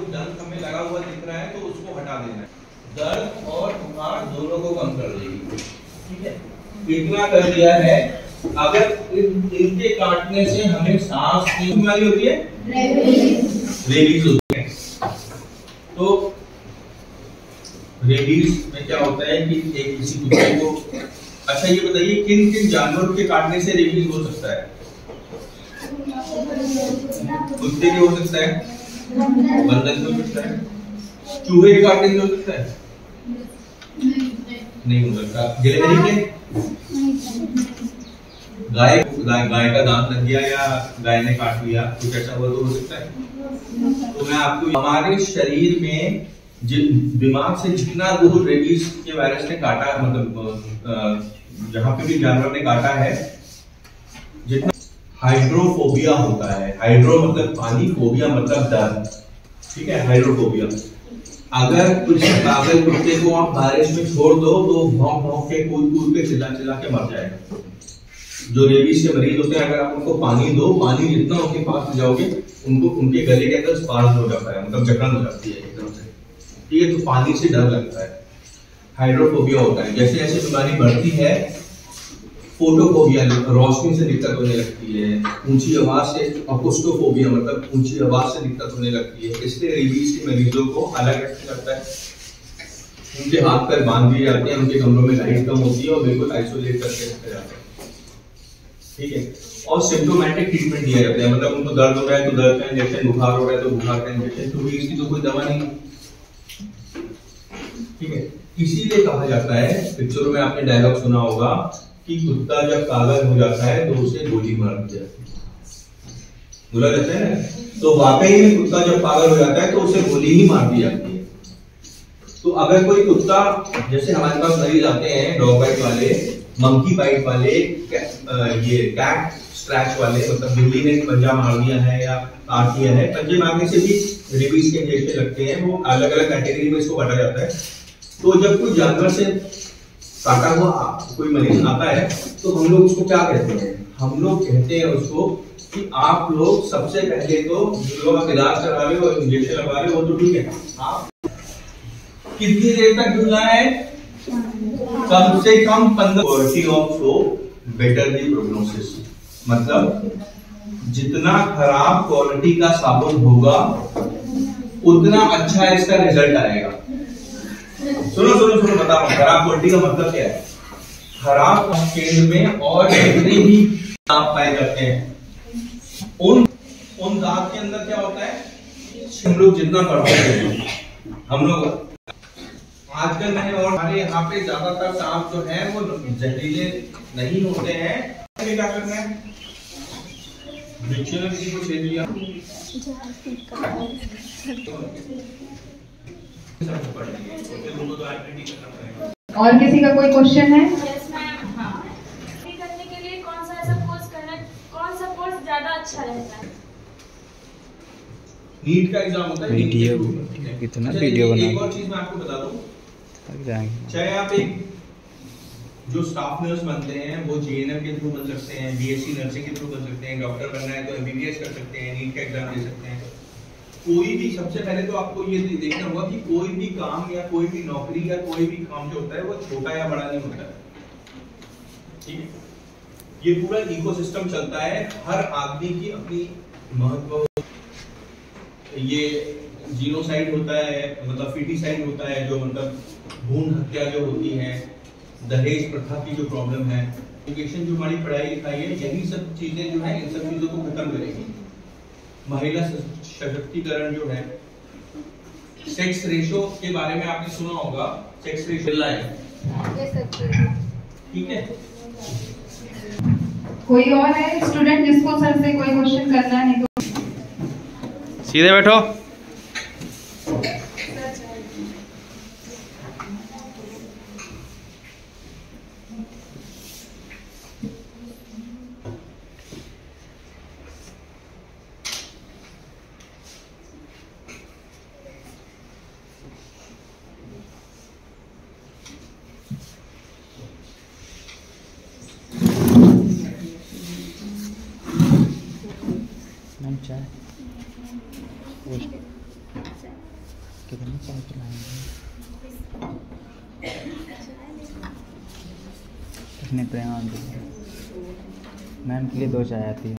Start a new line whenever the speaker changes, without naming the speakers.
दंत हमें लगा हुआ दिख रहा है तो उसको हटा देना है। दर्द और बुखार दोनों को कम कर देगी। ठीक है, इतना कर दिया है। अगर इनके काटने से हमें सांस की बीमारी होती है, रेबीज होती है। तो रेबीज में क्या होता है कि एक किसी कुत्ते को, अच्छा ये बताइए किन किन जानवरों के काटने से रेबीज हो सकता है? कुत्ते के हो सकता है, बंदर के हो सकता है, चूहे के काटने से हो सकता है, नहीं हो सकता, गिलहरी के, गाय का दांत लग गया या गाय ने काट लिया, कुछ ऐसा हुआ तो हो सकता है। तो मैं आपको, हमारे शरीर में दिमाग से जितना दूर रेबीज के वायरस ने काटा, मतलब जहां पे भी जानवर ने काटा है, जितना हाइड्रोफोबिया होता है। हाइड्रो मतलब पानी, फोबिया मतलब डर। ठीक है, हाइड्रोफोबिया। अगर कुछ पागल कुत्ते को आप बारिश में छोड़ दो तो भौंक भौंक के, कूद कूद के, चिल्ला चिल्ला के मर जाएगा। जो रेबीज के मरीज होते हैं, अगर आप उनको पानी दो, पानी जितना उनके पास ले जाओगे, उनके गले के अंदर स्पार्म हो जाता है, मतलब जकड़न हो जाती है एकदम से। ठीक है, तो पानी से डर लगता है, हाइड्रोफोबिया होता है। जैसे जैसे बीमारी बढ़ती है, फोटोफोबिया, रोशनी से दिक्कत होने लगती है, ऊंची आवाज से, अकोस्टोफोबिया मतलब ऊंची आवाज से दिक्कत होने लगती है। इसलिए रेबीज के मरीजों को अलग करता है, उनके हाथ पैर बांध दिए जाते हैं, उनके कमरों में लाइट कम होती है और बिल्कुल आइसोलेट करके रखा जाता है। ठीक है, और सिम्प्टोमेटिक ट्रीटमेंट दिया जाता है, मतलब उनको दर्द हो रहा है तो दर्द का इंजेक्शन, बुखार हो रहा है तो बुखार का इंजेक्शन, क्योंकि इसकी तो कोई दवा नहीं। ठीक है, इसीलिए कहा जाता है, पिक्चरों में आपने डायलॉग सुना होगा कि कुत्ता जब पागल हो जाता है तो उसे गोली मार दी जाती है, बोला जाता है ना। तो वाकई में कुत्ता जब पागल हो जाता है तो उसे गोली ही मार दी जाती है। तो अगर कोई कुत्ता, जैसे हमारे पास मरीज आते हैं डॉग बाइट वाले, मंकी बाइट वाले, ये कैट स्क्रैच वाले, मतलब बिल्ली ने पंजा मार दिया है या काट दिया है, पंजे मारने से भी रेबीज के इंजेक्शन लगते हैं। वो अलग अलग कैटेगरी में इसको बांटा जाता है। तो जब कोई जानवर से काटा हुआ कोई मरीज आता है तो हम लोग उसको क्या कहते हैं? हम लोग कहते हैं उसको कि आप लोग सबसे पहले तो जो लोग आप इलाज करवा रहे हो, इंजेक्शन लगवा रहे हो, वो तो ठीक है, आप कितनी देर तक ढूंढना है? कम से कम 15 quality of soap better the prognosis, मतलब जितना खराब क्वालिटी का साबुन होगा उतना अच्छा इसका रिजल्ट आएगा। सुनो सुनो सुनो, बता रहा हूं खराब क्वालिटी का मतलब क्या है। खराब केंद्र में और जितने भी दांत पाए जाते हैं, उन दांत के अंदर क्या होता है, हम लोग जितना पढ़ते हैं, हम लोग आजकल मैंने, और हमारे यहाँ पे ज्यादातर सांप जो है वो जहरीले नहीं होते हैं। क्या करना है, डिक्शनरी को ले लिया,
और किसी का कोई क्वेश्चन है?
करने के लिए कौन सा ऐसा कोर्स करना, कौन सा कोर्स ज्यादा अच्छा रहता है?
नीट का एग्जाम होता है,
वीडियो कितना वीडियो बना।
एक और चीज मैं आपको बता दूं, चाहे आप एक जो स्टाफ नर्स बनते हैं वो जीएनएम के थ्रू बन सकते हैं, बीएससी नर्सिंग के थ्रू बन सकते हैं, डॉक्टर बनना है तो एमबीबीएस कर सकते हैं, नीट का एग्जाम दे सकते हैं। कोई भी, सबसे पहले तो आपको ये देखना होगा कि कोई भी काम या कोई भी नौकरी या कोई भी काम जो होता है वो छोटा या बड़ा नहीं होता है। ठीक है, ये पूरा इकोसिस्टम चलता है, हर आदमी की अपनी महत्व। ये जीनोसाइड होता है, मतलब फीटिसाइड होता है, जो मतलब भ्रूण हत्या जो होती है, दहेज प्रथा की जो प्रॉब्लम है, एजुकेशन जो हमारी पढ़ाई लिखाई है, यही सब चीजें जो है इन सब चीजों को खत्म करेगी। महिला सशक्तिकरण जो है, सेक्स रेशो के बारे में आपने सुना होगा, सेक्स रेशो है, ठीक है।
कोई और है स्टूडेंट जिसको सर से कोई क्वेश्चन करना है? तो
सीधे बैठो। चाय कितनी चाय पिलाएंगे? कितने प्रेम मैम के लिए 2 चाय आती है।